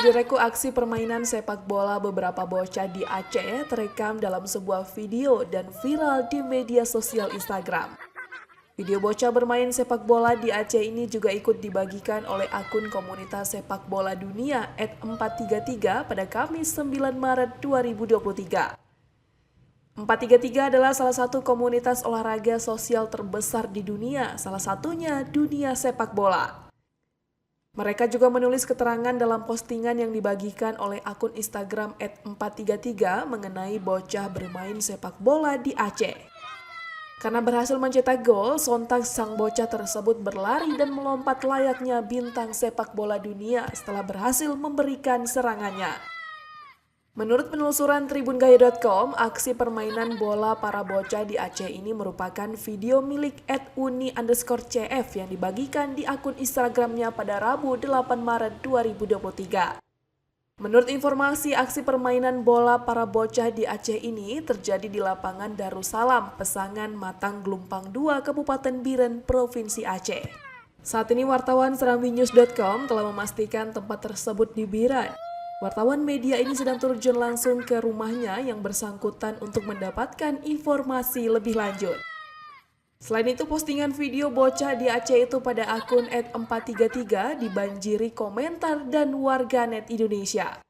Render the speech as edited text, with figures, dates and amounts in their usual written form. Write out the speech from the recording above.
Saudaraku, aksi permainan sepak bola beberapa bocah di Aceh terekam dalam sebuah video dan viral di media sosial Instagram. Video bocah bermain sepak bola di Aceh ini juga ikut dibagikan oleh akun komunitas sepak bola dunia @433 pada Kamis 9 Maret 2023. 433 adalah salah satu komunitas olahraga sosial terbesar di dunia, salah satunya dunia sepak bola. Mereka juga menulis keterangan dalam postingan yang dibagikan oleh akun Instagram @433 mengenai bocah bermain sepak bola di Aceh. Karena berhasil mencetak gol, sontak sang bocah tersebut berlari dan melompat layaknya bintang sepak bola dunia setelah berhasil memberikan serangannya. Menurut penelusuran tribungaya.com, aksi permainan bola para bocah di Aceh ini merupakan video milik @uni_cf yang dibagikan di akun Instagramnya pada Rabu 8 Maret 2023. Menurut informasi, aksi permainan bola para bocah di Aceh ini terjadi di lapangan Darussalam, Pesangan Matang Gelumpang 2, Kabupaten Biren, Provinsi Aceh. Saat ini wartawan serambinews.com telah memastikan tempat tersebut di Biren. Wartawan media ini sedang terjun langsung ke rumahnya yang bersangkutan untuk mendapatkan informasi lebih lanjut. Selain itu, postingan video bocah di Aceh itu pada akun @433 dibanjiri komentar dan warganet Indonesia.